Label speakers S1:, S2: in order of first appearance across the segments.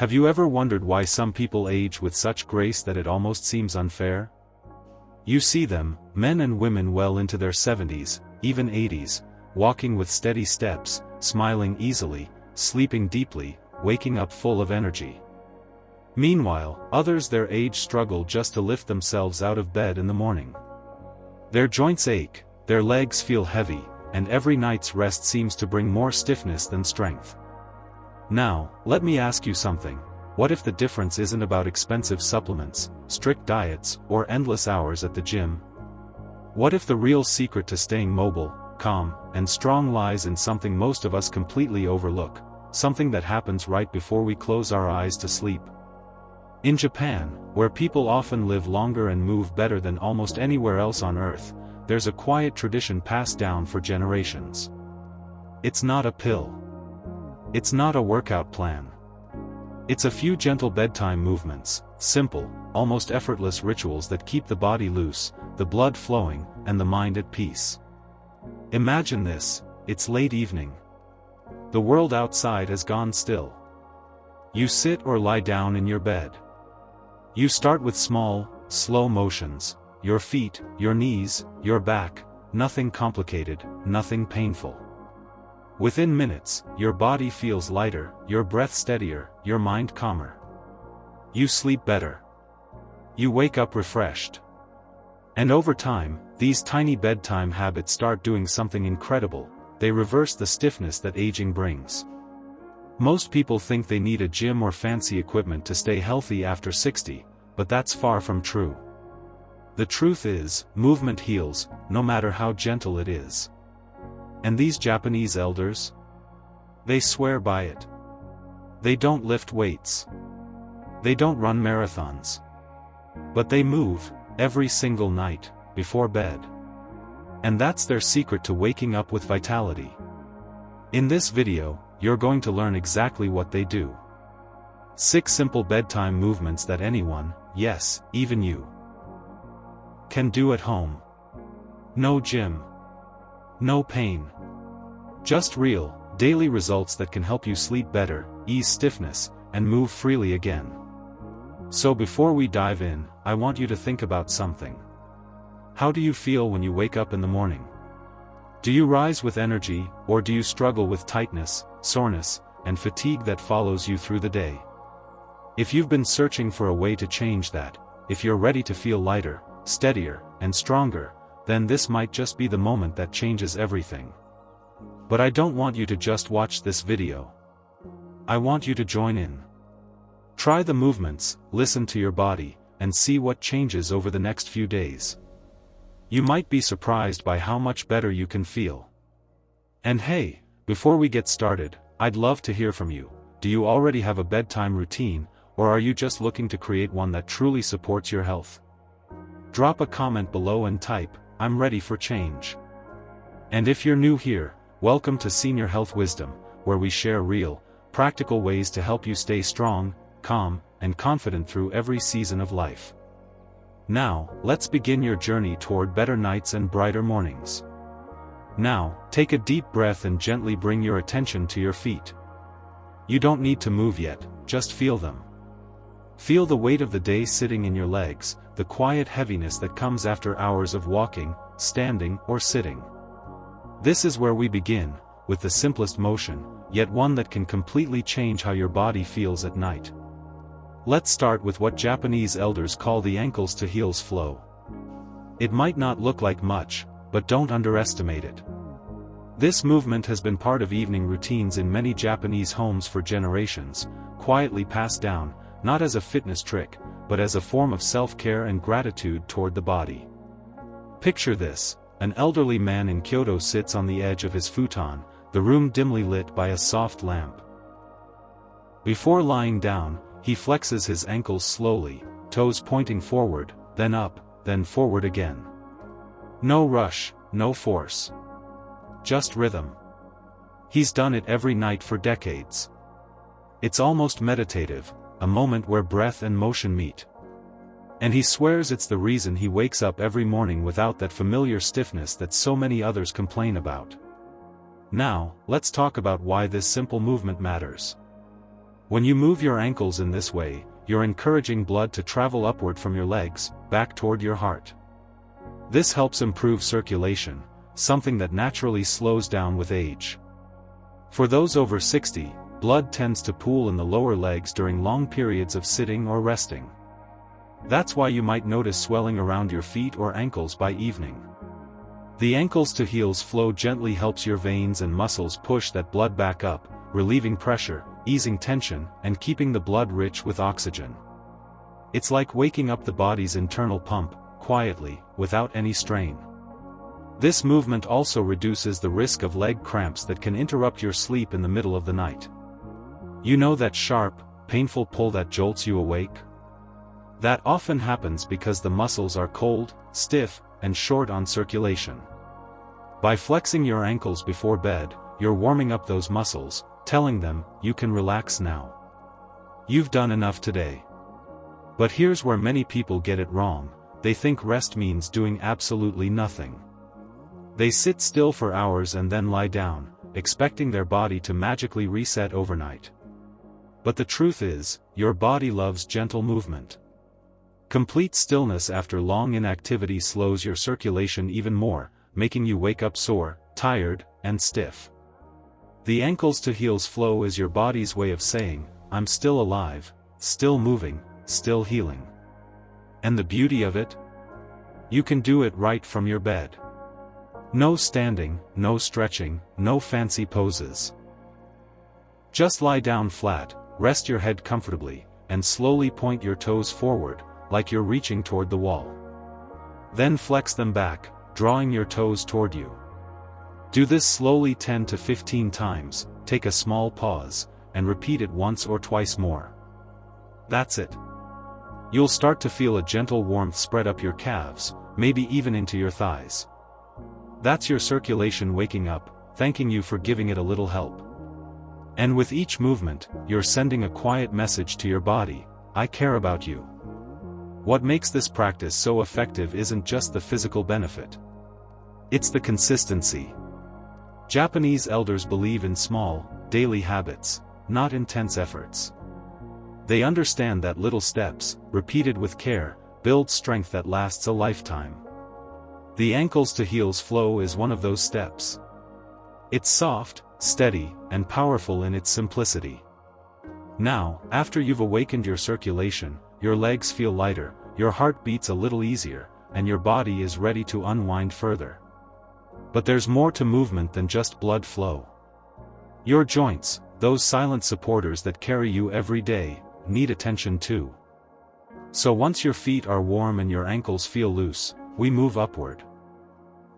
S1: Have you ever wondered why some people age with such grace that it almost seems unfair? You see them, men and women well into their 70s, even 80s, walking with steady steps, smiling easily, sleeping deeply, waking up full of energy. Meanwhile, others their age struggle just to lift themselves out of bed in the morning. Their joints ache, their legs feel heavy, and every night's rest seems to bring more stiffness than strength. Now, let me ask you something. What if the difference isn't about expensive supplements, strict diets, or endless hours at the gym? What if the real secret to staying mobile, calm, and strong lies in something most of us completely overlook, something that happens right before we close our eyes to sleep? In Japan, where people often live longer and move better than almost anywhere else on Earth, there's a quiet tradition passed down for generations. It's not a pill. It's not a workout plan. It's a few gentle bedtime movements, simple, almost effortless rituals that keep the body loose, the blood flowing, and the mind at peace. Imagine this: it's late evening. The world outside has gone still. You sit or lie down in your bed. You start with small, slow motions, your feet, your knees, your back, nothing complicated, nothing painful. Within minutes, your body feels lighter, your breath steadier, your mind calmer. You sleep better. You wake up refreshed. And over time, these tiny bedtime habits start doing something incredible: they reverse the stiffness that aging brings. Most people think they need a gym or fancy equipment to stay healthy after 60, but that's far from true. The truth is, movement heals, no matter how gentle it is. And these Japanese elders? They swear by it. They don't lift weights. They don't run marathons. But they move, every single night, before bed. And that's their secret to waking up with vitality. In this video, you're going to learn exactly what they do. 6 simple bedtime movements that anyone, yes, even you, can do at home. No gym. No pain. Just real, daily results that can help you sleep better, ease stiffness, and move freely again. So before we dive in, I want you to think about something. How do you feel when you wake up in the morning? Do you rise with energy, or do you struggle with tightness, soreness, and fatigue that follows you through the day? If you've been searching for a way to change that, if you're ready to feel lighter, steadier, and stronger, then this might just be the moment that changes everything. But I don't want you to just watch this video. I want you to join in. Try the movements, listen to your body, and see what changes over the next few days. You might be surprised by how much better you can feel. And hey, before we get started, I'd love to hear from you. Do you already have a bedtime routine, or are you just looking to create one that truly supports your health? Drop a comment below and type, "I'm ready for change." And if you're new here, welcome to Senior Health Wisdom, where we share real, practical ways to help you stay strong, calm, and confident through every season of life. Now, let's begin your journey toward better nights and brighter mornings. Now, take a deep breath and gently bring your attention to your feet. You don't need to move yet, just feel them. Feel the weight of the day sitting in your legs, the quiet heaviness that comes after hours of walking, standing, or sitting. This is where we begin, with the simplest motion, yet one that can completely change how your body feels at night. Let's start with what Japanese elders call the ankles to heels flow. It might not look like much, but don't underestimate it. This movement has been part of evening routines in many Japanese homes for generations, quietly passed down, not as a fitness trick, but as a form of self-care and gratitude toward the body. Picture this: an elderly man in Kyoto sits on the edge of his futon, the room dimly lit by a soft lamp. Before lying down, he flexes his ankles slowly, toes pointing forward, then up, then forward again. No rush, no force. Just rhythm. He's done it every night for decades. It's almost meditative, a moment where breath and motion meet. And he swears it's the reason he wakes up every morning without that familiar stiffness that so many others complain about. Now, let's talk about why this simple movement matters. When you move your ankles in this way, you're encouraging blood to travel upward from your legs, back toward your heart. This helps improve circulation, something that naturally slows down with age. For those over 60, blood tends to pool in the lower legs during long periods of sitting or resting. That's why you might notice swelling around your feet or ankles by evening. The ankles to heels flow gently helps your veins and muscles push that blood back up, relieving pressure, easing tension, and keeping the blood rich with oxygen. It's like waking up the body's internal pump, quietly, without any strain. This movement also reduces the risk of leg cramps that can interrupt your sleep in the middle of the night. You know that sharp, painful pull that jolts you awake? That often happens because the muscles are cold, stiff, and short on circulation. By flexing your ankles before bed, you're warming up those muscles, telling them, you can relax now. You've done enough today. But here's where many people get it wrong. They think rest means doing absolutely nothing. They sit still for hours and then lie down, expecting their body to magically reset overnight. But the truth is, your body loves gentle movement. Complete stillness after long inactivity slows your circulation even more, making you wake up sore, tired, and stiff. The ankles to heels flow is your body's way of saying, I'm still alive, still moving, still healing. And the beauty of it? You can do it right from your bed. No standing, no stretching, no fancy poses. Just lie down flat, rest your head comfortably, and slowly point your toes forward, like you're reaching toward the wall. Then flex them back, drawing your toes toward you. Do this slowly 10 to 15 times, take a small pause, and repeat it once or twice more. That's it. You'll start to feel a gentle warmth spread up your calves, maybe even into your thighs. That's your circulation waking up, thanking you for giving it a little help. And with each movement, you're sending a quiet message to your body, I care about you. What makes this practice so effective isn't just the physical benefit. It's the consistency. Japanese elders believe in small, daily habits, not intense efforts. They understand that little steps, repeated with care, build strength that lasts a lifetime. The ankles to heels flow is one of those steps. It's soft, steady, and powerful in its simplicity. Now, after you've awakened your circulation, your legs feel lighter, your heart beats a little easier, and your body is ready to unwind further. But there's more to movement than just blood flow. Your joints, those silent supporters that carry you every day, need attention too. So once your feet are warm and your ankles feel loose, we move upward.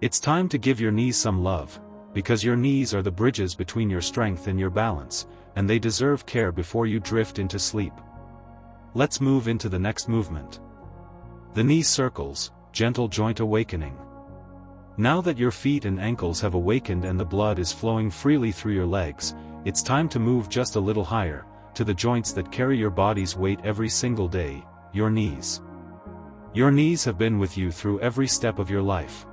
S1: It's time to give your knees some love, because your knees are the bridges between your strength and your balance, and they deserve care before you drift into sleep. Let's move into the next movement. The knee circles, gentle joint awakening. Now that your feet and ankles have awakened and the blood is flowing freely through your legs, it's time to move just a little higher, to the joints that carry your body's weight every single day, your knees. Your knees have been with you through every step of your life.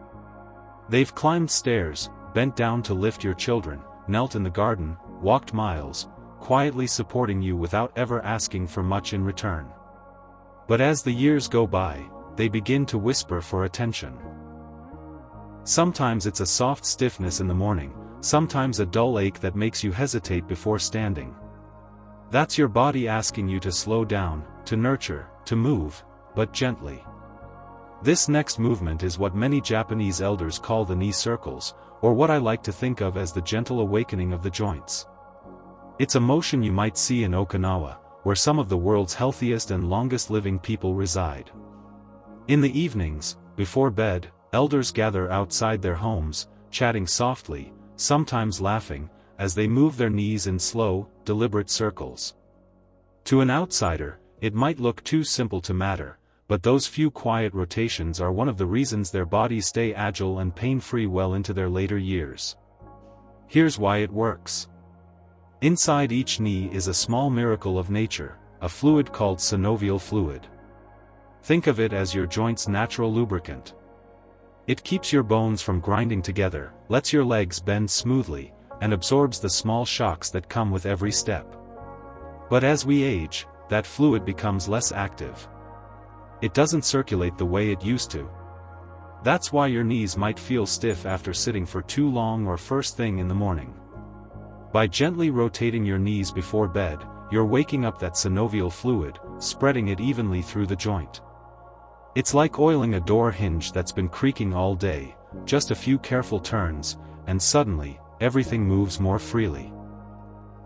S1: They've climbed stairs, bent down to lift your children, knelt in the garden, walked miles, quietly supporting you without ever asking for much in return. But as the years go by, they begin to whisper for attention. Sometimes it's a soft stiffness in the morning, sometimes a dull ache that makes you hesitate before standing. That's your body asking you to slow down, to nurture, to move, but gently. This next movement is what many Japanese elders call the knee circles, or what I like to think of as the gentle awakening of the joints. It's a motion you might see in Okinawa, where some of the world's healthiest and longest living people reside. In the evenings, before bed, elders gather outside their homes, chatting softly, sometimes laughing, as they move their knees in slow, deliberate circles. To an outsider, it might look too simple to matter, but those few quiet rotations are one of the reasons their bodies stay agile and pain-free well into their later years. Here's why it works. Inside each knee is a small miracle of nature, a fluid called synovial fluid. Think of it as your joint's natural lubricant. It keeps your bones from grinding together, lets your legs bend smoothly, and absorbs the small shocks that come with every step. But as we age, that fluid becomes less active. It doesn't circulate the way it used to. That's why your knees might feel stiff after sitting for too long or first thing in the morning. By gently rotating your knees before bed, you're waking up that synovial fluid, spreading it evenly through the joint. It's like oiling a door hinge that's been creaking all day, just a few careful turns, and suddenly, everything moves more freely.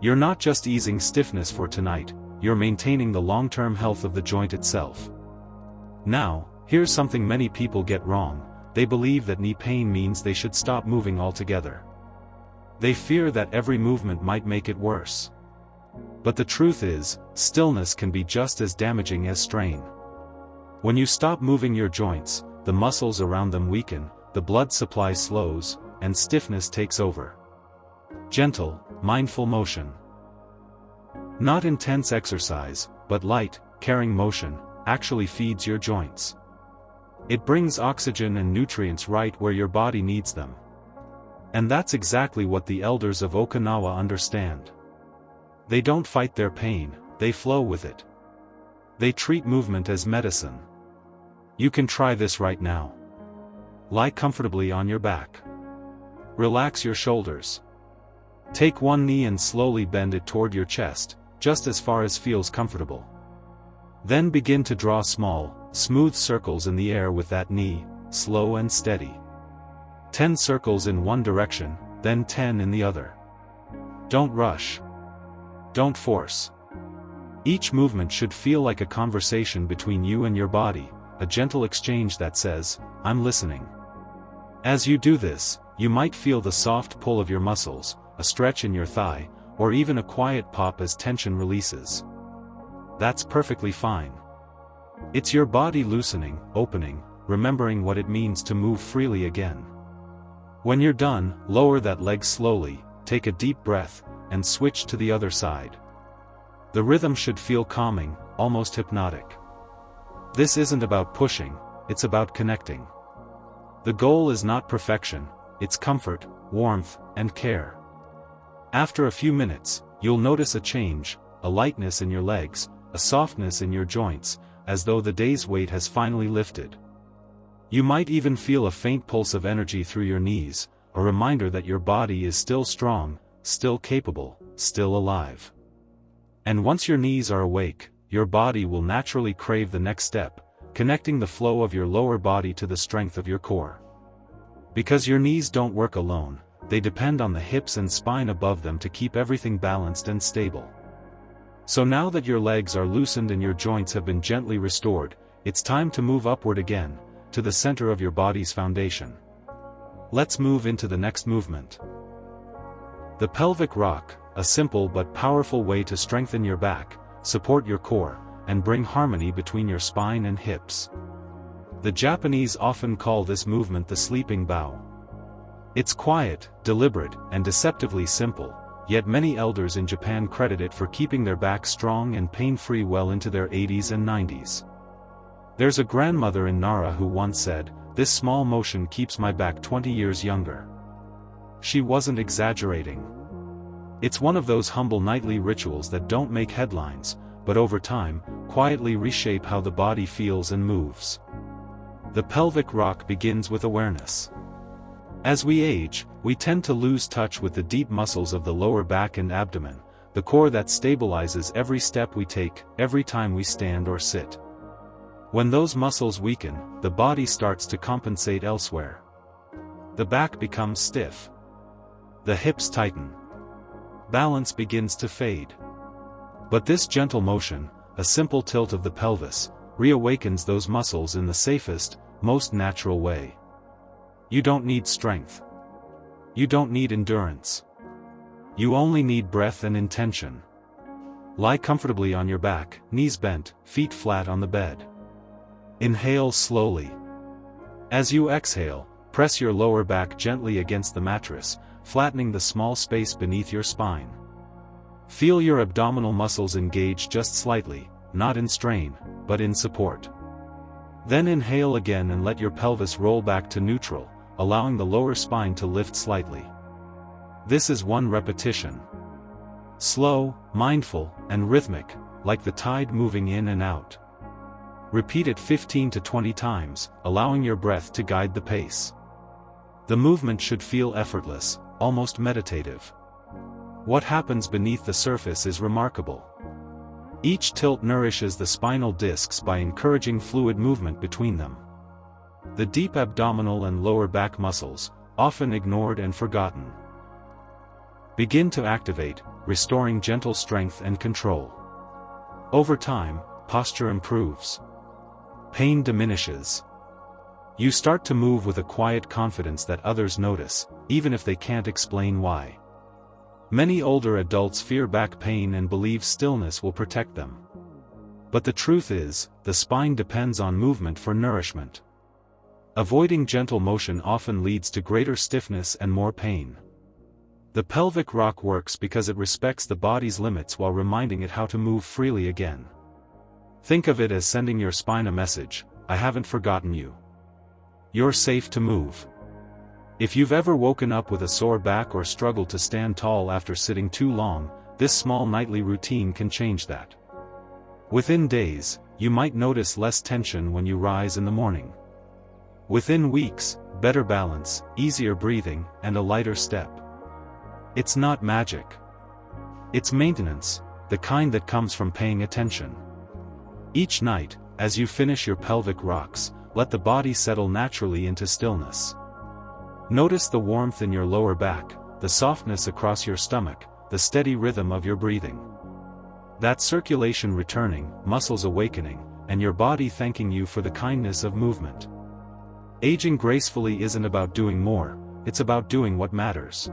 S1: You're not just easing stiffness for tonight, you're maintaining the long-term health of the joint itself. Now, here's something many people get wrong: they believe that knee pain means they should stop moving altogether. They fear that every movement might make it worse. But the truth is, stillness can be just as damaging as strain. When you stop moving your joints, the muscles around them weaken, the blood supply slows, and stiffness takes over. Gentle, mindful motion. Not intense exercise, but light, caring motion, actually feeds your joints. It brings oxygen and nutrients right where your body needs them. And that's exactly what the elders of Okinawa understand. They don't fight their pain, they flow with it. They treat movement as medicine. You can try this right now. Lie comfortably on your back. Relax your shoulders. Take one knee and slowly bend it toward your chest, just as far as feels comfortable. Then begin to draw small, smooth circles in the air with that knee, slow and steady. 10 circles in one direction, then 10 in the other. Don't rush. Don't force. Each movement should feel like a conversation between you and your body, a gentle exchange that says, "I'm listening." As you do this, you might feel the soft pull of your muscles, a stretch in your thigh, or even a quiet pop as tension releases. That's perfectly fine. It's your body loosening, opening, remembering what it means to move freely again. When you're done, lower that leg slowly, take a deep breath, and switch to the other side. The rhythm should feel calming, almost hypnotic. This isn't about pushing, it's about connecting. The goal is not perfection, it's comfort, warmth, and care. After a few minutes, you'll notice a change, a lightness in your legs, a softness in your joints, as though the day's weight has finally lifted. You might even feel a faint pulse of energy through your knees, a reminder that your body is still strong, still capable, still alive. And once your knees are awake, your body will naturally crave the next step, connecting the flow of your lower body to the strength of your core. Because your knees don't work alone, they depend on the hips and spine above them to keep everything balanced and stable. So now that your legs are loosened and your joints have been gently restored, it's time to move upward again, to the center of your body's foundation. Let's move into the next movement. The pelvic rock, a simple but powerful way to strengthen your back, support your core, and bring harmony between your spine and hips. The Japanese often call this movement the sleeping bow. It's quiet, deliberate, and deceptively simple, yet many elders in Japan credit it for keeping their back strong and pain-free well into their 80s and 90s. There's a grandmother in Nara who once said, "This small motion keeps my back 20 years younger." She wasn't exaggerating. It's one of those humble nightly rituals that don't make headlines, but over time, quietly reshape how the body feels and moves. The pelvic rock begins with awareness. As we age, we tend to lose touch with the deep muscles of the lower back and abdomen, the core that stabilizes every step we take, every time we stand or sit. When those muscles weaken, the body starts to compensate elsewhere. The back becomes stiff. The hips tighten. Balance begins to fade. But this gentle motion, a simple tilt of the pelvis, reawakens those muscles in the safest, most natural way. You don't need strength. You don't need endurance. You only need breath and intention. Lie comfortably on your back, knees bent, feet flat on the bed. Inhale slowly. As you exhale, press your lower back gently against the mattress, flattening the small space beneath your spine. Feel your abdominal muscles engage just slightly, not in strain, but in support. Then inhale again and let your pelvis roll back to neutral, allowing the lower spine to lift slightly. This is one repetition. Slow, mindful, and rhythmic, like the tide moving in and out. Repeat it 15 to 20 times, allowing your breath to guide the pace. The movement should feel effortless, almost meditative. What happens beneath the surface is remarkable. Each tilt nourishes the spinal discs by encouraging fluid movement between them. The deep abdominal and lower back muscles, often ignored and forgotten, begin to activate, restoring gentle strength and control. Over time, posture improves. Pain diminishes. You start to move with a quiet confidence that others notice, even if they can't explain why. Many older adults fear back pain and believe stillness will protect them. But the truth is, the spine depends on movement for nourishment. Avoiding gentle motion often leads to greater stiffness and more pain. The pelvic rock works because it respects the body's limits while reminding it how to move freely again. Think of it as sending your spine a message: I haven't forgotten you. You're safe to move. If you've ever woken up with a sore back or struggled to stand tall after sitting too long, this small nightly routine can change that. Within days, you might notice less tension when you rise in the morning. Within weeks, better balance, easier breathing, and a lighter step. It's not magic. It's maintenance, the kind that comes from paying attention. Each night, as you finish your pelvic rocks, let the body settle naturally into stillness. Notice the warmth in your lower back, the softness across your stomach, the steady rhythm of your breathing. That circulation returning, muscles awakening, and your body thanking you for the kindness of movement. Aging gracefully isn't about doing more, it's about doing what matters.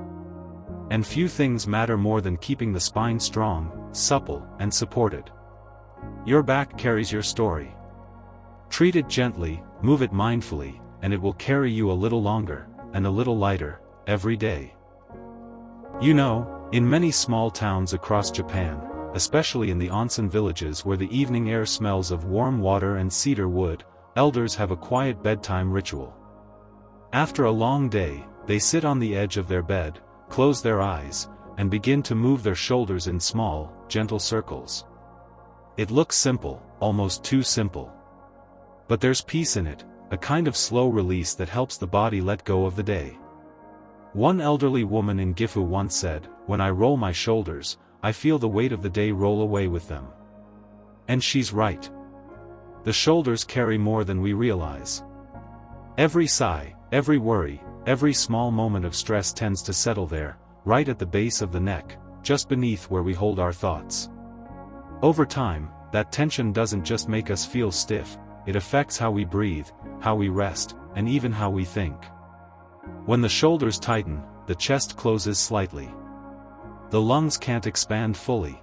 S1: And few things matter more than keeping the spine strong, supple, and supported. Your back carries your story. Treat it gently, move it mindfully, and it will carry you a little longer, and a little lighter, every day. You know, in many small towns across Japan, especially in the onsen villages where the evening air smells of warm water and cedar wood, elders have a quiet bedtime ritual. After a long day, they sit on the edge of their bed, close their eyes, and begin to move their shoulders in small, gentle circles. It looks simple, almost too simple. But there's peace in it, a kind of slow release that helps the body let go of the day. One elderly woman in Gifu once said, "When I roll my shoulders, I feel the weight of the day roll away with them." And she's right. The shoulders carry more than we realize. Every sigh, every worry, every small moment of stress tends to settle there, right at the base of the neck, just beneath where we hold our thoughts. Over time, that tension doesn't just make us feel stiff, it affects how we breathe, how we rest, and even how we think. When the shoulders tighten, the chest closes slightly. The lungs can't expand fully.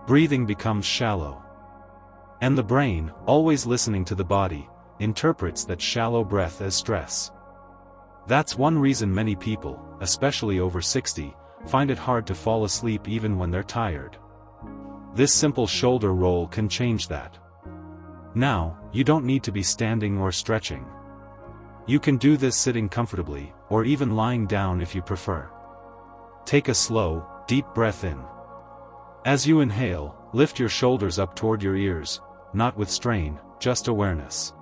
S1: Breathing becomes shallow. And the brain, always listening to the body, interprets that shallow breath as stress. That's one reason many people, especially over 60, find it hard to fall asleep even when they're tired. This simple shoulder roll can change that. Now, you don't need to be standing or stretching. You can do this sitting comfortably, or even lying down if you prefer. Take a slow, deep breath in. As you inhale, lift your shoulders up toward your ears, not with strain, just awareness.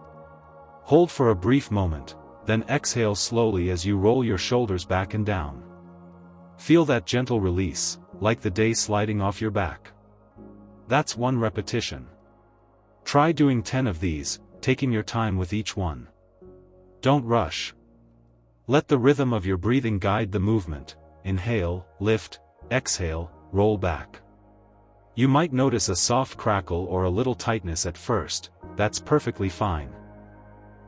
S1: Hold for a brief moment, then exhale slowly as you roll your shoulders back and down. Feel that gentle release, like the day sliding off your back. That's one repetition. Try doing 10 of these, taking your time with each one. Don't rush. Let the rhythm of your breathing guide the movement. Inhale, lift, exhale, roll back. You might notice a soft crackle or a little tightness at first, that's perfectly fine.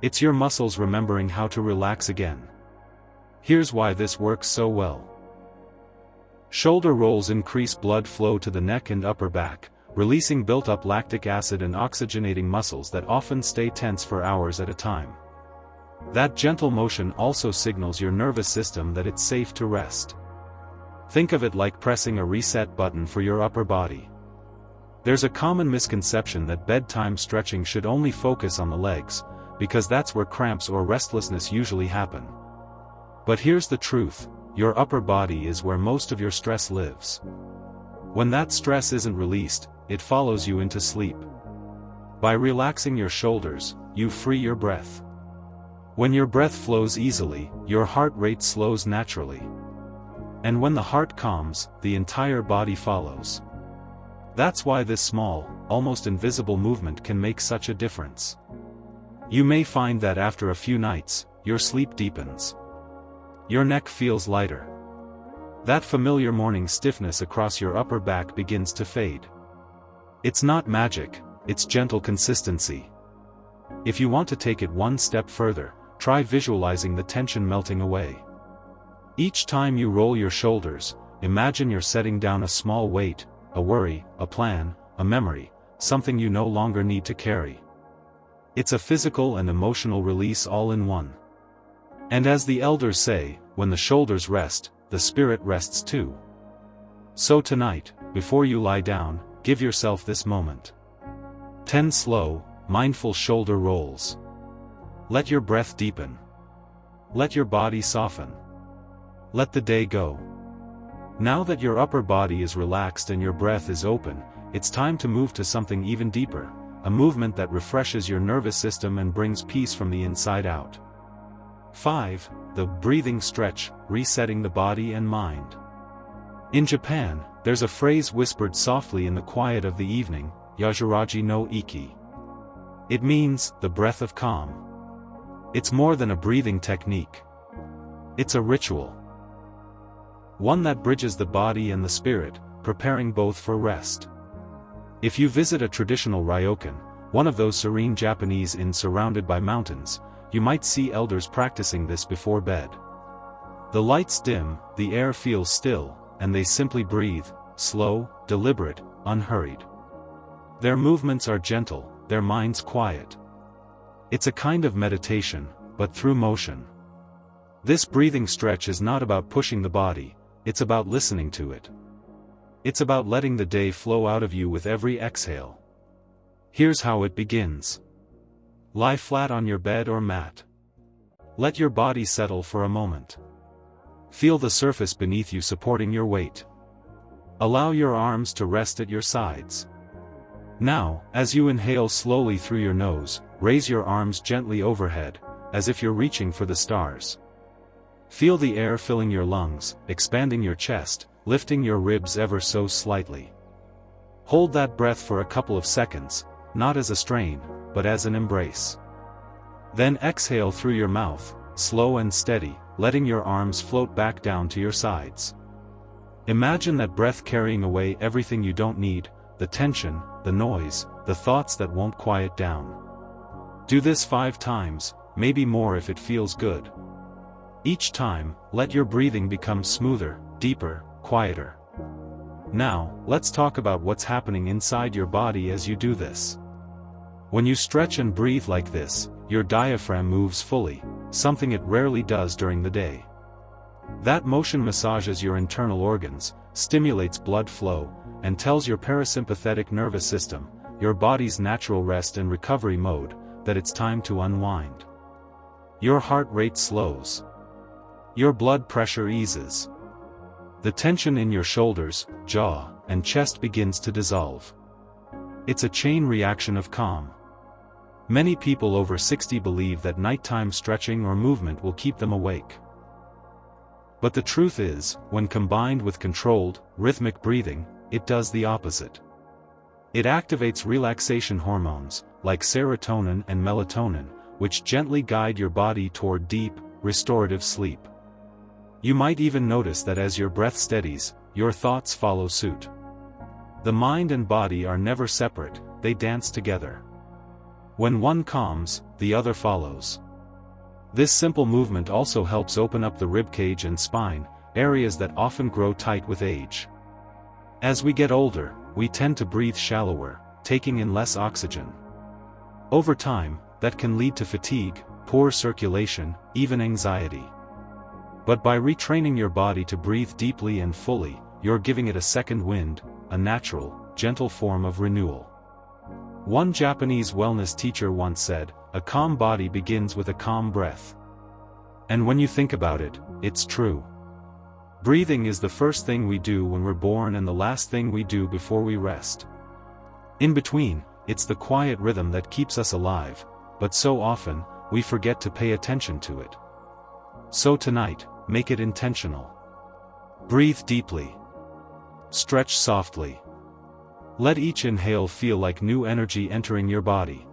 S1: It's your muscles remembering how to relax again. Here's why this works so well. Shoulder rolls increase blood flow to the neck and upper back, releasing built-up lactic acid and oxygenating muscles that often stay tense for hours at a time. That gentle motion also signals your nervous system that it's safe to rest. Think of it like pressing a reset button for your upper body. There's a common misconception that bedtime stretching should only focus on the legs, because that's where cramps or restlessness usually happen. But here's the truth, your upper body is where most of your stress lives. When that stress isn't released, it follows you into sleep. By relaxing your shoulders, you free your breath. When your breath flows easily, your heart rate slows naturally. And when the heart calms, the entire body follows. That's why this small, almost invisible movement can make such a difference. You may find that after a few nights, your sleep deepens. Your neck feels lighter. That familiar morning stiffness across your upper back begins to fade. It's not magic, it's gentle consistency. If you want to take it one step further, try visualizing the tension melting away. Each time you roll your shoulders, imagine you're setting down a small weight, a worry, a plan, a memory, something you no longer need to carry. It's a physical and emotional release all in one. And as the elders say, when the shoulders rest, the spirit rests too. So tonight, before you lie down, give yourself this moment. 10 slow, mindful shoulder rolls. Let your breath deepen. Let your body soften. Let the day go. Now that your upper body is relaxed and your breath is open, it's time to move to something even deeper, a movement that refreshes your nervous system and brings peace from the inside out. 5. The breathing stretch, resetting the body and mind. In Japan, there's a phrase whispered softly in the quiet of the evening, Yasuragi no Iki. It means, the breath of calm. It's more than a breathing technique. It's a ritual. One that bridges the body and the spirit, preparing both for rest. If you visit a traditional ryokan, one of those serene Japanese inns surrounded by mountains, you might see elders practicing this before bed. The lights dim, the air feels still, and they simply breathe, slow, deliberate, unhurried. Their movements are gentle, their minds quiet. It's a kind of meditation, but through motion. This breathing stretch is not about pushing the body, it's about listening to it. It's about letting the day flow out of you with every exhale. Here's how it begins. Lie flat on your bed or mat. Let your body settle for a moment. Feel the surface beneath you supporting your weight. Allow your arms to rest at your sides. Now, as you inhale slowly through your nose, raise your arms gently overhead, as if you're reaching for the stars. Feel the air filling your lungs, expanding your chest, lifting your ribs ever so slightly. Hold that breath for a couple of seconds, not as a strain, but as an embrace. Then exhale through your mouth, slow and steady, letting your arms float back down to your sides. Imagine that breath carrying away everything you don't need, the tension, the noise, the thoughts that won't quiet down. Do this 5 times, maybe more if it feels good. Each time, let your breathing become smoother, deeper, quieter. Now, let's talk about what's happening inside your body as you do this. When you stretch and breathe like this, your diaphragm moves fully, something it rarely does during the day. That motion massages your internal organs, stimulates blood flow, and tells your parasympathetic nervous system, your body's natural rest and recovery mode, that it's time to unwind. Your heart rate slows. Your blood pressure eases. The tension in your shoulders, jaw, and chest begins to dissolve. It's a chain reaction of calm. Many people over 60 believe that nighttime stretching or movement will keep them awake. But the truth is, when combined with controlled, rhythmic breathing, it does the opposite. It activates relaxation hormones, like serotonin and melatonin, which gently guide your body toward deep, restorative sleep. You might even notice that as your breath steadies, your thoughts follow suit. The mind and body are never separate, they dance together. When one calms, the other follows. This simple movement also helps open up the ribcage and spine, areas that often grow tight with age. As we get older, we tend to breathe shallower, taking in less oxygen. Over time, that can lead to fatigue, poor circulation, even anxiety. But by retraining your body to breathe deeply and fully, you're giving it a second wind, a natural, gentle form of renewal. One Japanese wellness teacher once said, "A calm body begins with a calm breath." And when you think about it, it's true. Breathing is the first thing we do when we're born and the last thing we do before we rest. In between, it's the quiet rhythm that keeps us alive, but so often, we forget to pay attention to it. So tonight, make it intentional. Breathe deeply. Stretch softly. Let each inhale feel like new energy entering your body.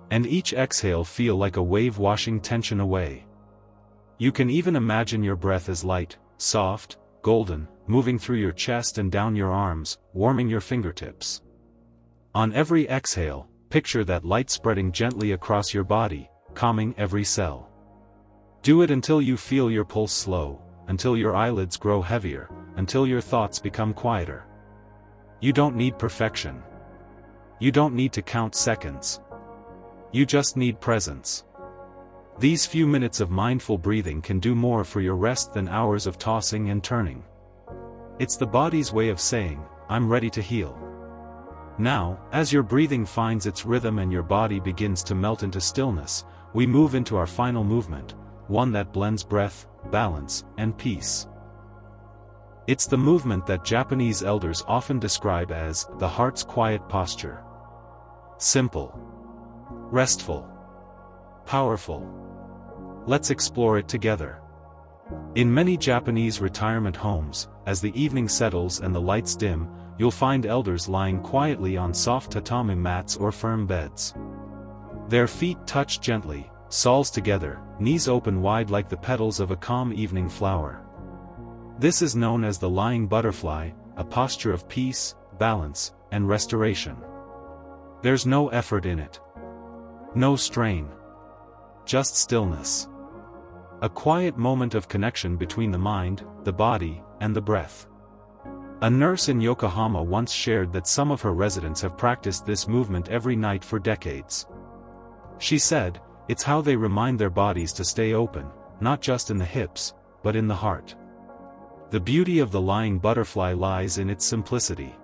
S1: And each exhale feel like a wave washing tension away. You can even imagine your breath as light, soft, golden, moving through your chest and down your arms, warming your fingertips. On every exhale, picture that light spreading gently across your body, calming every cell. Do it until you feel your pulse slow, until your eyelids grow heavier, until your thoughts become quieter. You don't need perfection. You don't need to count seconds. You just need presence. These few minutes of mindful breathing can do more for your rest than hours of tossing and turning. It's the body's way of saying, I'm ready to heal. Now, as your breathing finds its rhythm and your body begins to melt into stillness, we move into our final movement, one that blends breath, balance, and peace. It's the movement that Japanese elders often describe as the heart's quiet posture. Simple. Restful. Powerful. Let's explore it together. In many Japanese retirement homes, as the evening settles and the lights dim, you'll find elders lying quietly on soft tatami mats or firm beds. Their feet touch gently, soles together, knees open wide like the petals of a calm evening flower. This is known as the lying butterfly, a posture of peace, balance, and restoration. There's no effort in it. No strain. Just stillness. A quiet moment of connection between the mind, the body, and the breath. A nurse in Yokohama once shared that some of her residents have practiced this movement every night for decades. She said, it's how they remind their bodies to stay open, not just in the hips, but in the heart. The beauty of the lying butterfly lies in its simplicity.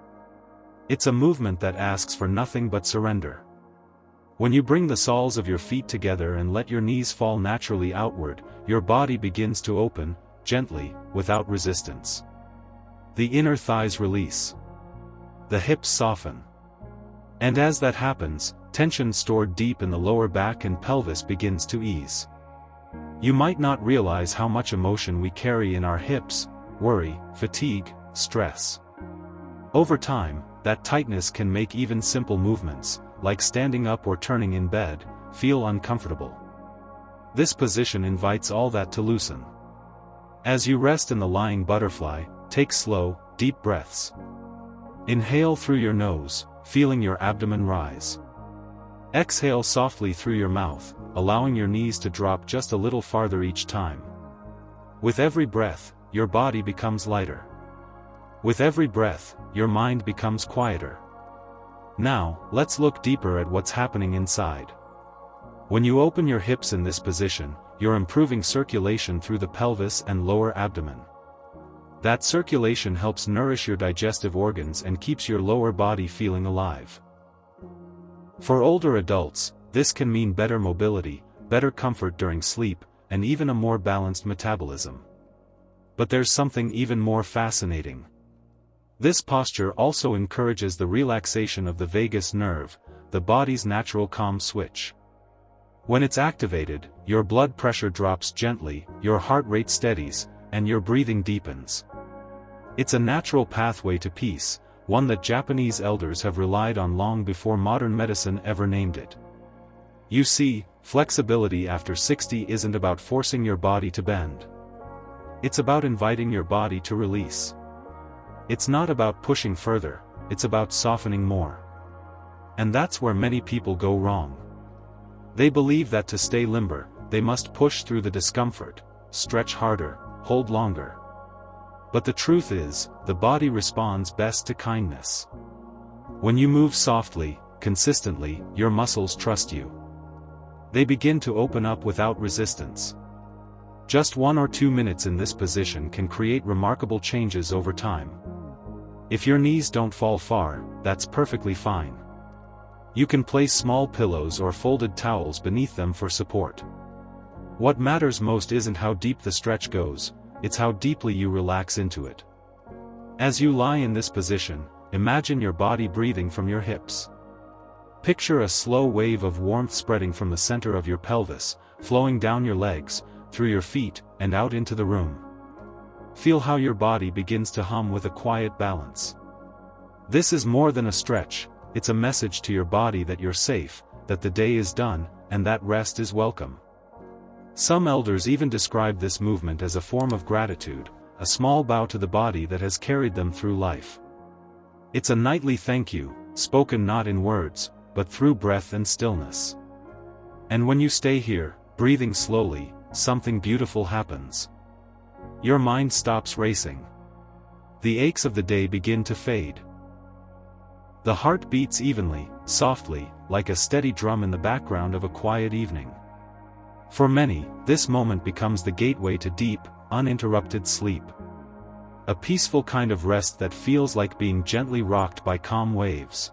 S1: It's a movement that asks for nothing but surrender. When you bring the soles of your feet together and let your knees fall naturally outward, your body begins to open, gently, without resistance. The inner thighs release. The hips soften. And as that happens, tension stored deep in the lower back and pelvis begins to ease. You might not realize how much emotion we carry in our hips, worry, fatigue, stress. Over time, that tightness can make even simple movements, like standing up or turning in bed, feel uncomfortable. This position invites all that to loosen. As you rest in the lying butterfly, take slow, deep breaths. Inhale through your nose, feeling your abdomen rise. Exhale softly through your mouth, allowing your knees to drop just a little farther each time. With every breath, your body becomes lighter. With every breath, your mind becomes quieter. Now, let's look deeper at what's happening inside. When you open your hips in this position, you're improving circulation through the pelvis and lower abdomen. That circulation helps nourish your digestive organs and keeps your lower body feeling alive. For older adults, this can mean better mobility, better comfort during sleep, and even a more balanced metabolism. But there's something even more fascinating. This posture also encourages the relaxation of the vagus nerve, the body's natural calm switch. When it's activated, your blood pressure drops gently, your heart rate steadies, and your breathing deepens. It's a natural pathway to peace, one that Japanese elders have relied on long before modern medicine ever named it. You see, flexibility after 60 isn't about forcing your body to bend. It's about inviting your body to release. It's not about pushing further, it's about softening more. And that's where many people go wrong. They believe that to stay limber, they must push through the discomfort, stretch harder, hold longer. But the truth is, the body responds best to kindness. When you move softly, consistently, your muscles trust you. They begin to open up without resistance. Just 1 or 2 minutes in this position can create remarkable changes over time. If your knees don't fall far, that's perfectly fine. You can place small pillows or folded towels beneath them for support. What matters most isn't how deep the stretch goes, it's how deeply you relax into it. As you lie in this position, imagine your body breathing from your hips. Picture a slow wave of warmth spreading from the center of your pelvis, flowing down your legs, through your feet, and out into the room. Feel how your body begins to hum with a quiet balance. This is more than a stretch, it's a message to your body that you're safe, that the day is done, and that rest is welcome. Some elders even describe this movement as a form of gratitude, a small bow to the body that has carried them through life. It's a nightly thank you, spoken not in words, but through breath and stillness. And when you stay here, breathing slowly, something beautiful happens. Your mind stops racing. The aches of the day begin to fade. The heart beats evenly, softly, like a steady drum in the background of a quiet evening. For many, this moment becomes the gateway to deep, uninterrupted sleep. A peaceful kind of rest that feels like being gently rocked by calm waves.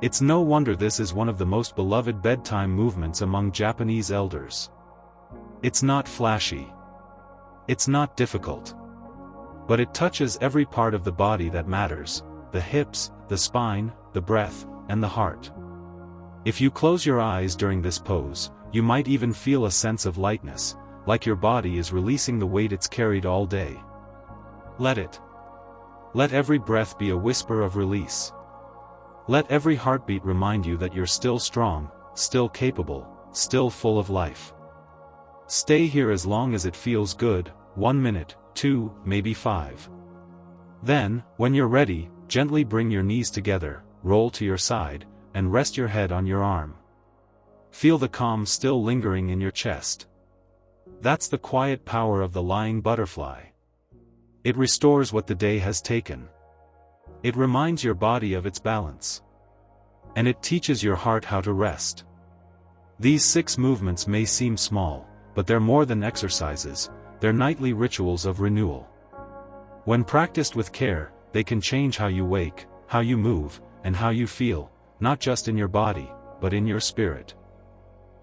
S1: It's no wonder this is one of the most beloved bedtime movements among Japanese elders. It's not flashy. It's not difficult. But it touches every part of the body that matters: the hips, the spine, the breath, and the heart. If you close your eyes during this pose, you might even feel a sense of lightness, like your body is releasing the weight it's carried all day. Let it. Let every breath be a whisper of release. Let every heartbeat remind you that you're still strong, still capable, still full of life. Stay here as long as it feels good, 1 minute, 2, maybe 5. Then, when you're ready, gently bring your knees together, roll to your side, and rest your head on your arm. Feel the calm still lingering in your chest. That's the quiet power of the lying butterfly. It restores what the day has taken. It reminds your body of its balance. And it teaches your heart how to rest. These 6 movements may seem small, but they're more than exercises, they're nightly rituals of renewal. When practiced with care, they can change how you wake, how you move, and how you feel, not just in your body, but in your spirit.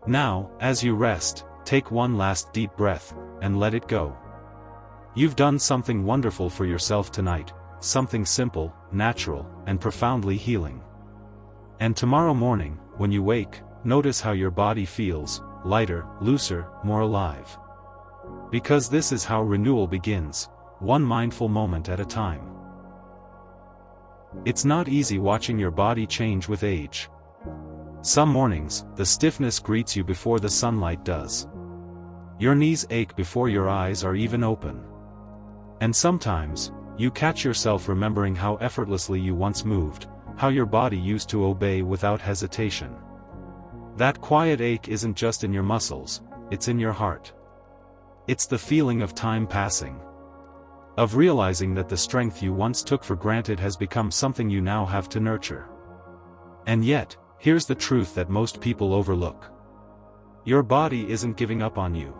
S1: Now, as you rest, take one last deep breath, and let it go. You've done something wonderful for yourself tonight. Something simple, natural, and profoundly healing. And tomorrow morning, when you wake, notice how your body feels, lighter, looser, more alive. Because this is how renewal begins, one mindful moment at a time. It's not easy watching your body change with age. Some mornings, the stiffness greets you before the sunlight does. Your knees ache before your eyes are even open. And sometimes, you catch yourself remembering how effortlessly you once moved, how your body used to obey without hesitation. That quiet ache isn't just in your muscles, it's in your heart. It's the feeling of time passing. Of realizing that the strength you once took for granted has become something you now have to nurture. And yet, here's the truth that most people overlook. Your body isn't giving up on you.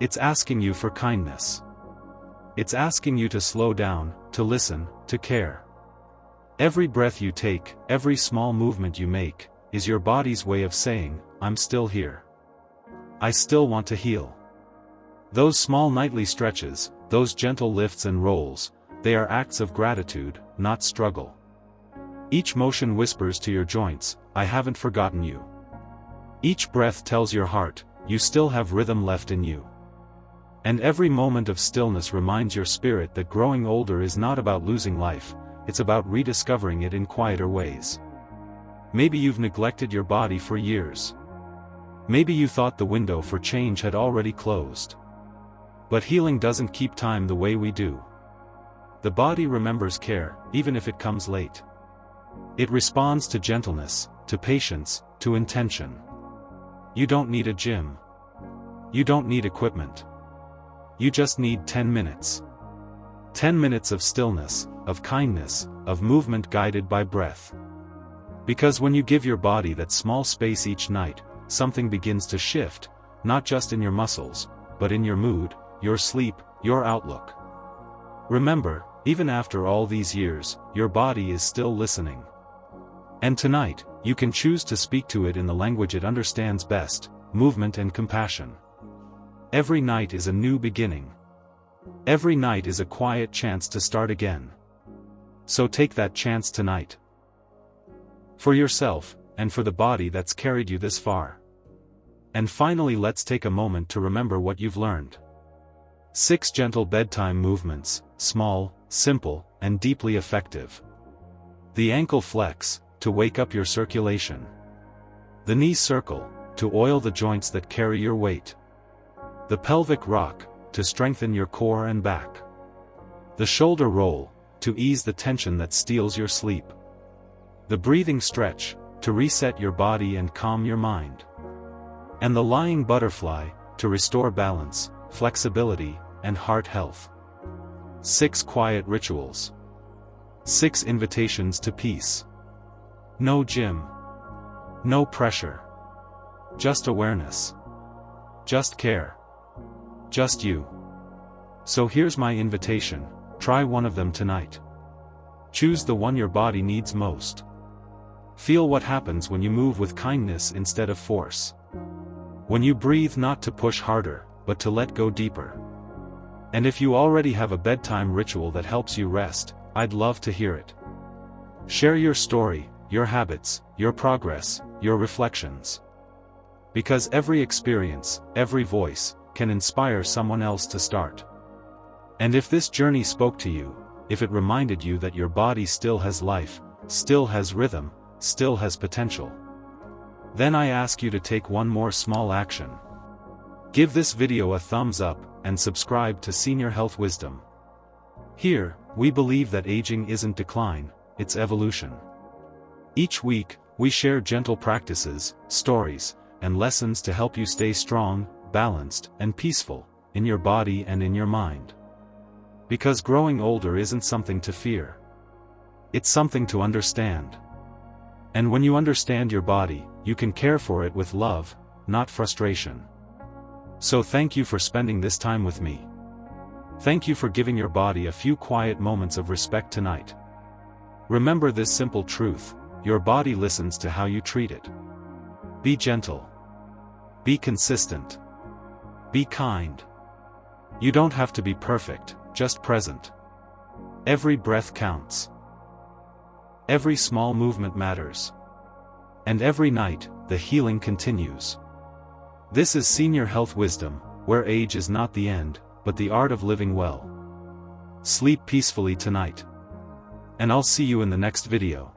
S1: It's asking you for kindness. It's asking you to slow down, to listen, to care. Every breath you take, every small movement you make, is your body's way of saying, I'm still here. I still want to heal. Those small nightly stretches, those gentle lifts and rolls, they are acts of gratitude, not struggle. Each motion whispers to your joints, I haven't forgotten you. Each breath tells your heart, you still have rhythm left in you. And every moment of stillness reminds your spirit that growing older is not about losing life, it's about rediscovering it in quieter ways. Maybe you've neglected your body for years. Maybe you thought the window for change had already closed. But healing doesn't keep time the way we do. The body remembers care, even if it comes late. It responds to gentleness, to patience, to intention. You don't need a gym. You don't need equipment. You just need 10 minutes. 10 minutes of stillness, of kindness, of movement guided by breath. Because when you give your body that small space each night, something begins to shift, not just in your muscles, but in your mood, your sleep, your outlook. Remember, even after all these years, your body is still listening. And tonight, you can choose to speak to it in the language it understands best, movement and compassion. Every night is a new beginning. Every night is a quiet chance to start again. So take that chance tonight. For yourself, and for the body that's carried you this far. And finally, let's take a moment to remember what you've learned. 6 gentle bedtime movements, small, simple, and deeply effective. The ankle flex, to wake up your circulation. The knee circle, to oil the joints that carry your weight. The pelvic rock, to strengthen your core and back. The shoulder roll, to ease the tension that steals your sleep. The breathing stretch, to reset your body and calm your mind. And the lying butterfly, to restore balance, flexibility, and heart health. 6 quiet rituals. 6 invitations to peace. No gym. No pressure. Just awareness. Just care. Just you. So here's my invitation, try one of them tonight. Choose the one your body needs most. Feel what happens when you move with kindness instead of force. When you breathe, not to push harder, but to let go deeper. And if you already have a bedtime ritual that helps you rest, I'd love to hear it. Share your story, your habits, your progress, your reflections. Because every experience, every voice, can inspire someone else to start. And if this journey spoke to you, if it reminded you that your body still has life, still has rhythm, still has potential, then I ask you to take one more small action. Give this video a thumbs up, and subscribe to Senior Health Wisdom. Here, we believe that aging isn't decline, it's evolution. Each week, we share gentle practices, stories, and lessons to help you stay strong, balanced, and peaceful, in your body and in your mind. Because growing older isn't something to fear. It's something to understand. And when you understand your body, you can care for it with love, not frustration. So thank you for spending this time with me. Thank you for giving your body a few quiet moments of respect tonight. Remember this simple truth, your body listens to how you treat it. Be gentle. Be consistent. Be kind. You don't have to be perfect, just present. Every breath counts. Every small movement matters. And every night, the healing continues. This is Senior Health Wisdom, where age is not the end, but the art of living well. Sleep peacefully tonight. And I'll see you in the next video.